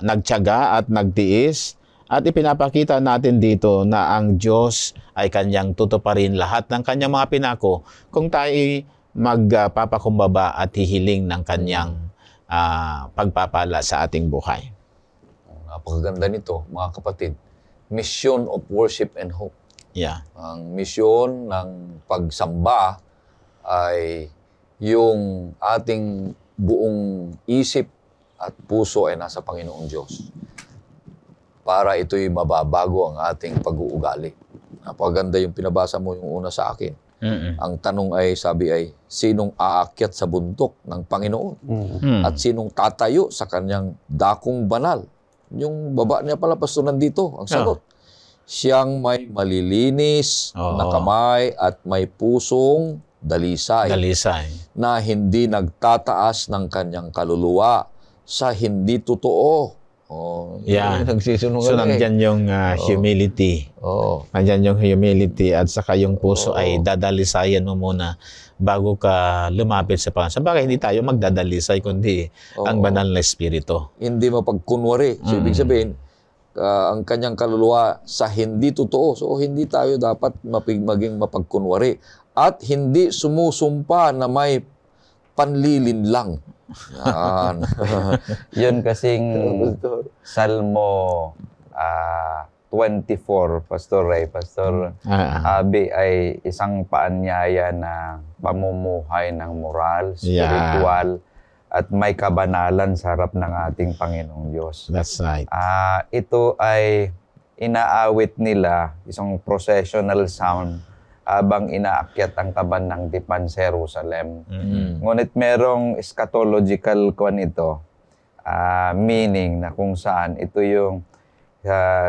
nagtiyaga at nagtiis. At ipinapakita natin dito na ang Diyos ay kanyang tutuparin lahat ng kanyang mga pinako kung tayo magpapakumbaba at hihiling ng kanyang pagpapala sa ating buhay. Napakaganda nito, mga kapatid. Mission of worship and hope. Yeah. Ang misyon ng pagsamba ay yung ating buong isip at puso ay nasa Panginoong Diyos. Para ito'y mababago ang ating pag-uugali. Napakaganda yung pinabasa mo yung una sa akin. Ang tanong ay, sabi ay, sinong aakyat sa bundok ng Panginoon? At sinong tatayo sa kanyang dakong banal? Yung baba niya pala, pastor, nandito. Ang sagot. Siyang may malilinis na kamay at may pusong dalisay. Na hindi nagtataas ng kanyang kaluluwa sa hindi totoo. So nandyan yung humility. Nandyan yung humility at saka yung puso ay dadalisayan mo muna bago ka lumapit sa Panginoon. Sa bagay, hindi tayo magdadalisay kundi ang banal na espiritu. Hindi mapagkunwari. So, ibig sabihin, ang kanyang kaluluwa sa hindi totoo. So, hindi tayo dapat maging mapagkunwari. At hindi sumusumpa na may panlilinlang. Yan. Yun kasing Salmo 24, Pastor Ray, Pastor Abi, ay isang paanyaya na pamumuhay ng moral, spiritual, at may kabanalan sa harap ng ating Panginoong Diyos. That's right. Ito ay inaawit nila, isang processional sound, habang inaakyat ang kaban ng Dipan sa Jerusalem. Ngunit merong eschatological ito, meaning na kung saan ito yung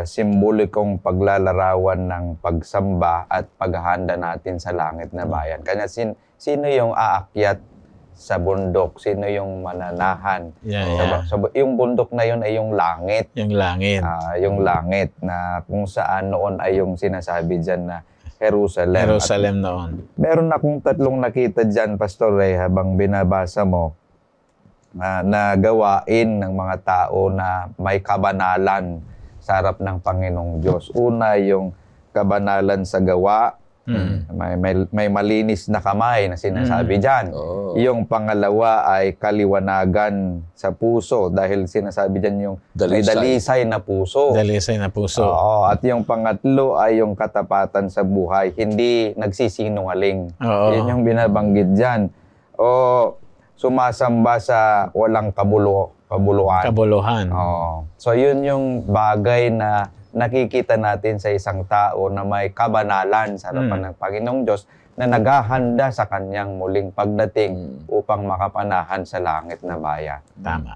simbolikong paglalarawan ng pagsamba at paghahanda natin sa langit na bayan. Kaya sino yung aakyat sa bundok? Sino yung mananahan? Yung bundok na yun ay yung langit. Yung langit. Yung langit na kung saan noon ay yung sinasabi dyan na Jerusalem noon. Meron akong tatlong nakita dyan, Pastor Ray, habang binabasa mo, na gawain ng mga tao na may kabanalan sa harap ng Panginoong Diyos. Una, yung kabanalan sa gawa. May malinis na kamay na sinasabi dyan. Yung pangalawa ay kaliwanagan sa puso dahil sinasabi dyan yung dalisay na puso. Dalisay na puso. At yung pangatlo ay yung katapatan sa buhay. Hindi nagsisinungaling. Yun yung binabanggit dyan. Sumasamba sa walang kabuluhan. So yun yung bagay na nakikita natin sa isang tao na may kabanalan sa harapan ng Panginoong Diyos na naghahanda sa kanyang muling pagdating upang makapanahan sa langit na bayan. Tama.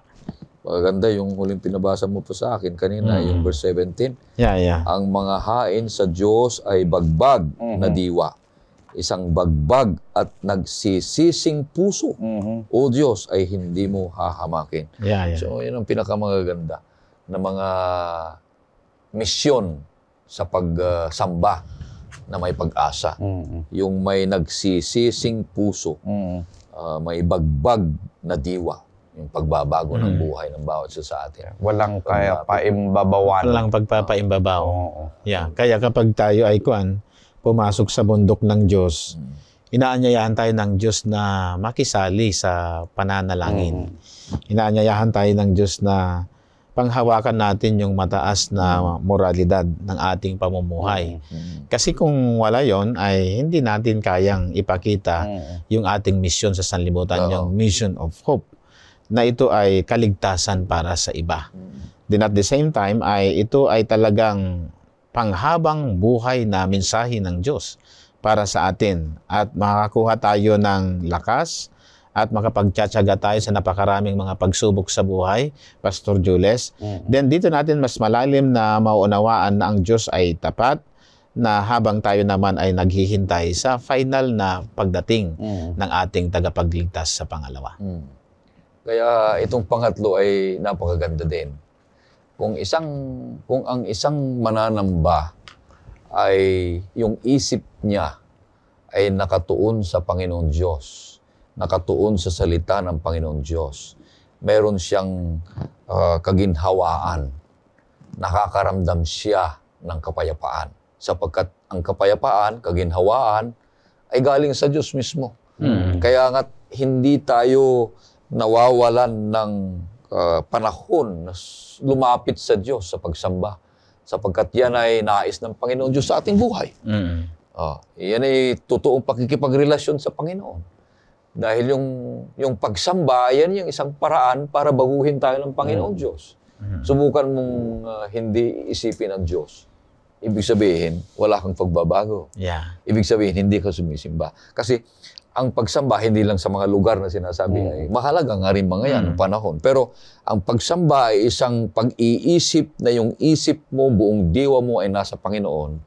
Maganda yung huling pinabasa mo po sa akin kanina, yung verse 17. Ang mga hain sa Diyos ay bagbag na diwa. Isang bagbag at nagsisising puso. O Diyos ay hindi mo hahamakin. So yun ang pinakamagaganda na mga misyon sa pagsamba na may pag-asa. Yung may nagsisising puso, may bagbag na diwa, yung pagbabago ng buhay ng bawat isa sa atin. Walang kaya paimbabawan. Walang pagpapaimbabaw. Kaya kapag tayo ay pumasok sa bundok ng Diyos, inaanyayahan tayo ng Diyos na makisali sa pananalangin. Inaanyayahan tayo ng Diyos na panghawakan natin yung mataas na moralidad ng ating pamumuhay. Kasi kung wala yon ay hindi natin kayang ipakita yung ating mission sa sanlibutan, yung mission of hope, na ito ay kaligtasan para sa iba. Then at the same time, ito ay talagang panghabang buhay na mensahe ng Diyos para sa atin. At makakakuha tayo ng lakas at makapagtsatsaga tayo sa napakaraming mga pagsubok sa buhay, Pastor Jules. Then dito natin mas malalim na mauunawaan na ang Diyos ay tapat, na habang tayo naman ay naghihintay sa final na pagdating ng ating tagapagligtas sa pangalawa. Kaya itong pangatlo ay napakaganda din. Kung ang isang mananamba ay yung isip niya ay nakatuon sa Panginoon Diyos, nakatuon sa salita ng Panginoon Diyos, meron siyang kaginhawaan, nakakaramdam siya ng kapayapaan. Sapagkat ang kapayapaan, kaginhawaan, ay galing sa Diyos mismo. Kaya nga hindi tayo nawawalan ng panahon na lumapit sa Diyos sa pagsamba. Sapagkat yan ay nais ng Panginoon Diyos sa ating buhay. Yan ay totoong pakikipagrelasyon sa Panginoon. Dahil yung pagsamba, yan yung isang paraan para baguhin tayo ng Panginoong Diyos. Subukan mong hindi isipin ang Diyos. Ibig sabihin, wala kang pagbabago. Ibig sabihin, hindi ka sumisimba. Kasi ang pagsamba, hindi lang sa mga lugar na sinasabi, ay mahalaga nga rin mga yan, ang panahon. Pero ang pagsamba ay isang pag-iisip na yung isip mo, buong diwa mo ay nasa Panginoon,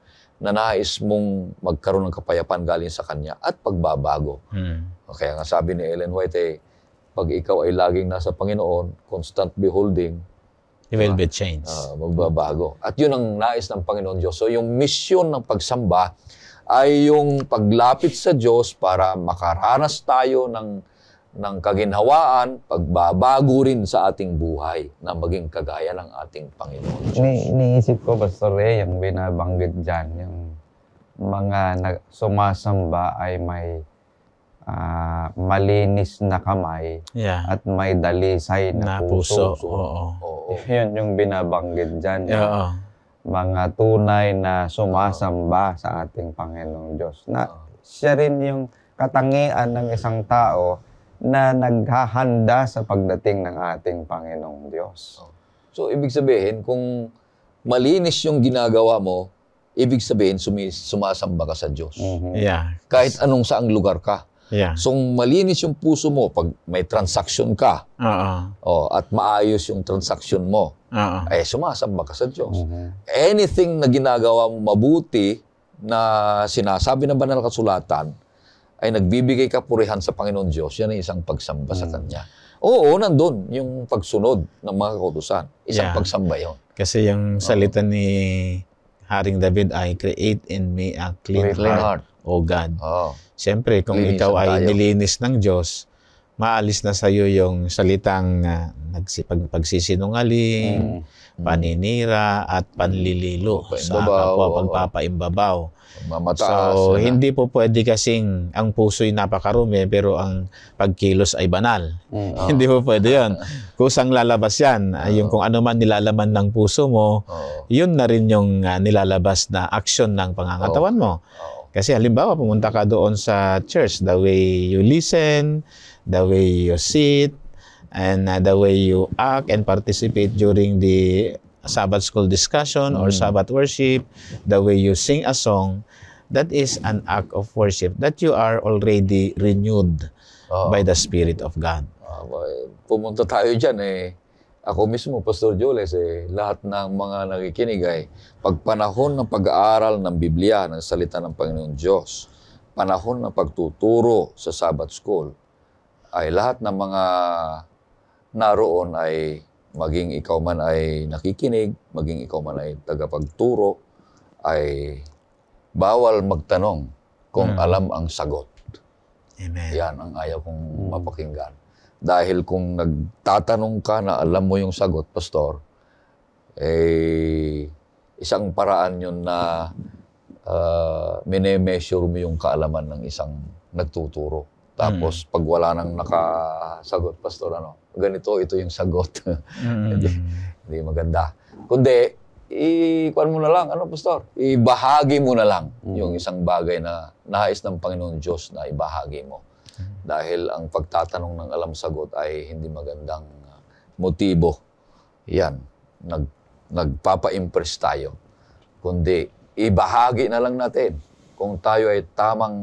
na nais mong magkaroon ng kapayapaan galing sa Kanya at pagbabago. Kaya nga sabi ni Ellen White, pag ikaw ay laging nasa Panginoon, constant beholding, you will be changed. Magbabago. At yun ang nais ng Panginoon Diyos. So yung mission ng pagsamba ay yung paglapit sa Diyos para makaranas tayo ng kaginhawaan, pagbabago rin sa ating buhay na maging kagaya ng ating Panginoon Diyos. Iniisip ko, Pastor Ray, yung binabanggit dyan, yung mga sumasamba ay may malinis na kamay at may dalisay na puso. Yun yung binabanggit dyan. Mga tunay na sumasamba sa ating Panginoong Diyos. Na siya rin yung katangian ng isang tao na naghahanda sa pagdating ng ating Panginoong Diyos. So, ibig sabihin, kung malinis yung ginagawa mo, ibig sabihin, sumasamba ka sa Diyos. Kahit anong saang lugar ka. So, malinis yung puso mo pag may transaction ka at maayos yung transaction mo, ay sumasamba ka sa Diyos. Anything na ginagawa mo mabuti na sinasabi ng banal na kasulatan ay nagbibigay kapurihan sa Panginoon Diyos, yan ay isang pagsamba sa Kanya. Oo, nandun yung pagsunod ng mga kautusan. Isang pagsamba yun. Kasi yung salita ni Haring David ay, create in me a clean heart, O God. Siyempre, kung ikaw ay nilinis ng Diyos, maalis na sa iyo yung salitang pagsisinungaling, paninira, at panlililo sa kapwa, pagpapaimbabaw. So, hindi po pwede kasing ang puso'y napakarumi, pero ang pagkilos ay banal. Hindi po pwede yun. Kusang lalabas yan. Yung kung ano man nilalaman ng puso mo, yun na rin yung nilalabas na aksyon ng pangangatawan mo. Kasi halimbawa, pumunta ka doon sa church, the way you listen, the way you sit, and the way you act and participate during the Sabbath school discussion or Sabbath worship, the way you sing a song, that is an act of worship that you are already renewed by the Spirit of God. Pumunta tayo dyan ako mismo, Pastor Jules, lahat ng mga nakikinig ay pagpanahon ng pag-aaral ng Biblia, ng salita ng Panginoon Diyos, panahon ng pagtuturo sa Sabbath School, ay lahat ng mga naroon ay maging ikaw man ay nakikinig, maging ikaw man ay tagapagturo, ay bawal magtanong kung alam ang sagot. Amen. Yan ang ayaw kong mapakinggan. Dahil kung nagtatanong ka na alam mo yung sagot, Pastor, isang paraan yun na mine-measure mo yung kaalaman ng isang nagtuturo. Tapos pag wala nang nakasagot, Pastor, ganito, ito yung sagot. Hindi maganda. Kundi, ikuan mo na lang, Pastor? Ibahagi mo na lang yung isang bagay na nais ng Panginoon Diyos na ibahagi mo. Dahil ang pagtatanong ng alam sagot ay hindi magandang motibo. Yan, nagpapa-impress tayo. Kundi, ibahagi na lang natin. Kung tayo ay tamang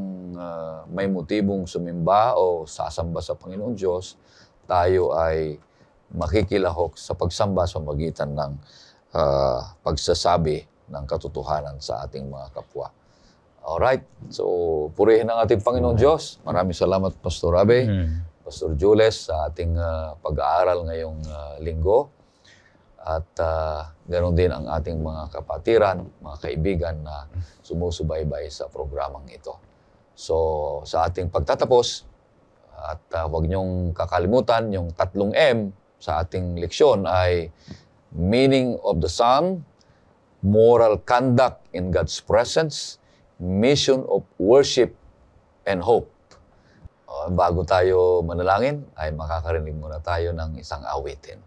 may motibong sumimba o sasamba sa Panginoon Diyos, tayo ay makikilahok sa pagsamba sa magitan ng pagsasabi ng katotohanan sa ating mga kapwa. Alright, so purihin ang ating Panginoon Diyos. Maraming salamat, Pastor Abe, Pastor Jules, sa ating pag-aaral ngayong linggo. At ganoon din ang ating mga kapatiran, mga kaibigan na sumusubaybay sa programang ito. So, sa ating pagtatapos, at huwag niyong kakalimutan, yung 3 M sa ating leksyon ay meaning of the Psalm, moral conduct in God's presence, mission of worship, and hope. Bago tayo manalangin, ay makakarinig muna tayo ng isang awitin.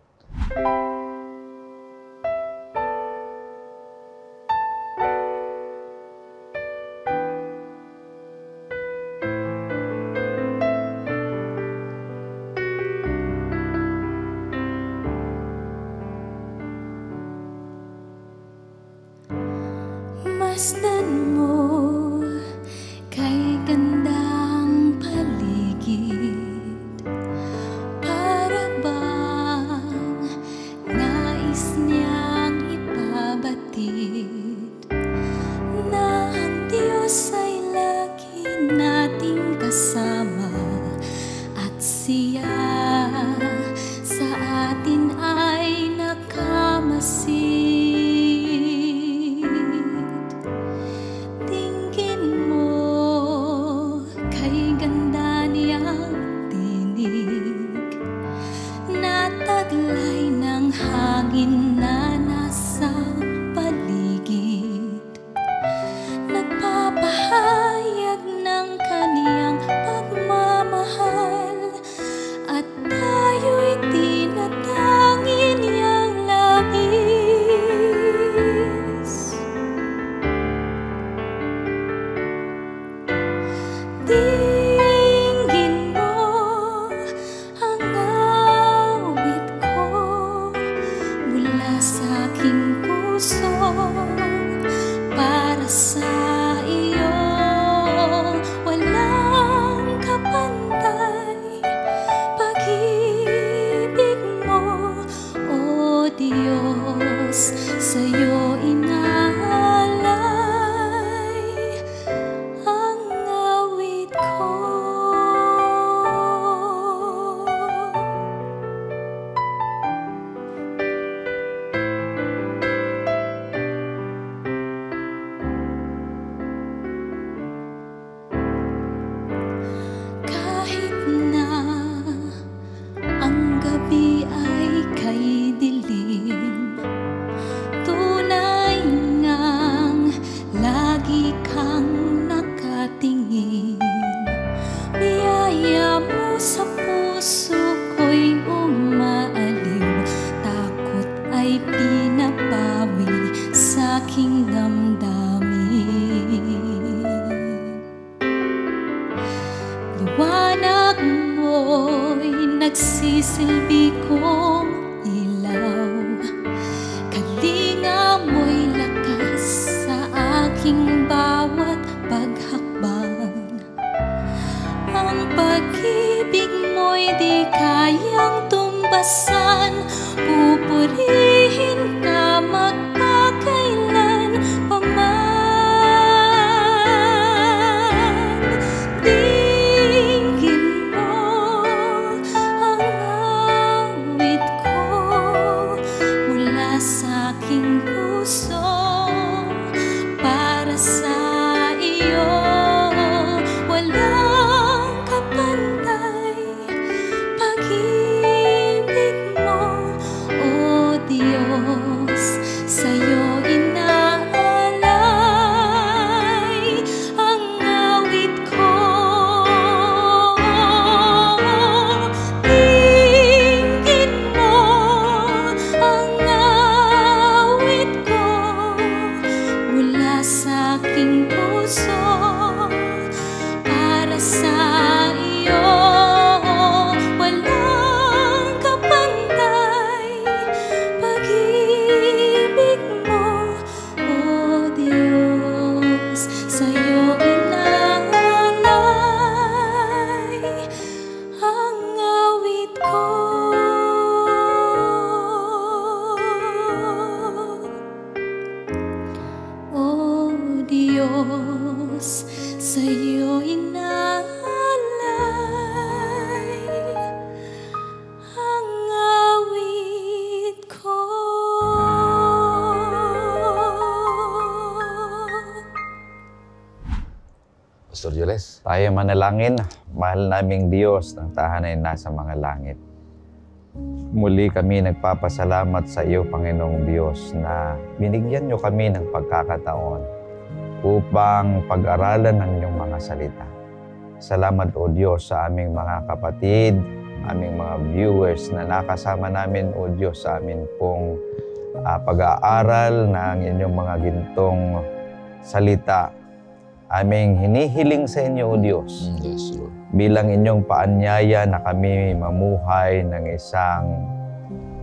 Masdan mo kay gandang paligid, para bang nais niyang ipabatid na ang Diyos ay lagi nating kasama at siya sa atin ay nakamasid. Taglay ng hangin na nasa paligid, nagpapahayag ng kaniyang pagmamahal, at tayo'y tinatangi niyang labis. Sa aking puso, para sa iyo, walang kapantay. Pag-ibig mo, O Diyos, sa'yo inaalay ang awit ko. Sa puso ko'y umaaliw, takot ay pinapawi sa aking damdamin. Liwanag mo'y nagsisilbi kong ilaw, kalinga mo'y lakas sa aking bawat paghakbang. Ang pag-ibig mo'y di kayang tumbasan, pupurihin ka magpakailan paman. Dinggin mo ang awit ko mula sa aking puso, para sa iyo walang kapantay. Pag-ibig mo, O Diyos, Angeles. Tayo manalangin, mahal naming Diyos ng tahanan nasa mga langit. Muli kami nagpapasalamat sa iyo, Panginoong Diyos, na binigyan niyo kami ng pagkakataon upang pag-aralan ng iyong mga salita. Salamat, O Diyos, sa aming mga kapatid, aming mga viewers na nakasama namin, O Diyos, sa amin pong pag-aaral ng inyong mga gintong salita. Aming hinihiling sa inyo, O Diyos, Yes, Lord. bilang inyong paanyaya na kami mamuhay ng isang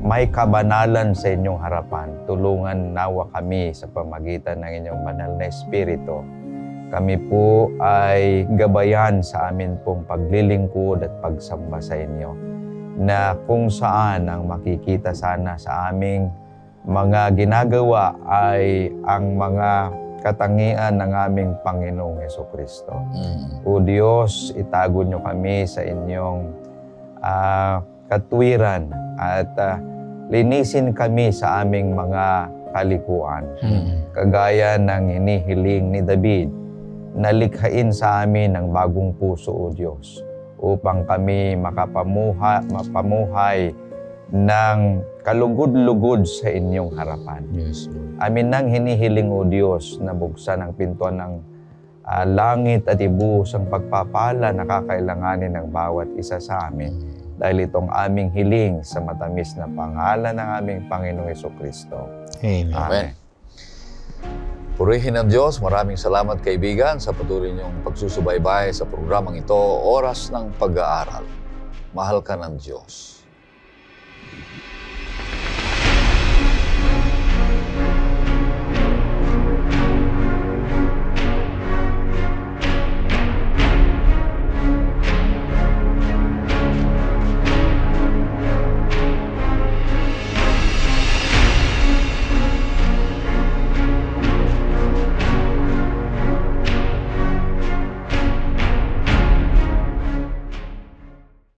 may kabanalan sa inyong harapan. Tulungan nawa kami sa pamagitan ng inyong banal na Espiritu. Kami po ay gabayan sa amin pong paglilingkod at pagsamba sa inyo, na kung saan ang makikita sana sa aming mga ginagawa ay ang mga katangian ng aming Panginoong Hesukristo. O Diyos, itago niyo kami sa inyong katwiran at linisin kami sa aming mga kalikuan. Kagaya ng hinihiling ni David, nalikhain sa amin ng bagong puso, O Diyos, upang kami mapamuhay ng kalugod-lugod sa inyong harapan. Yes, Lord. Amin nang hinihiling, O Diyos, na buksan ang pintuan ng langit at ibuhos ang pagpapala na kakailanganin ng bawat isa sa amin. Dahil itong aming hiling sa matamis na pangalan ng aming Panginoong Hesukristo. Amen. Amen. Purihin ng Diyos. Maraming salamat, kaibigan, sa patuloy niyong pagsusubaybay sa programang ito, Oras ng Pag-aaral. Mahal ka ng Diyos.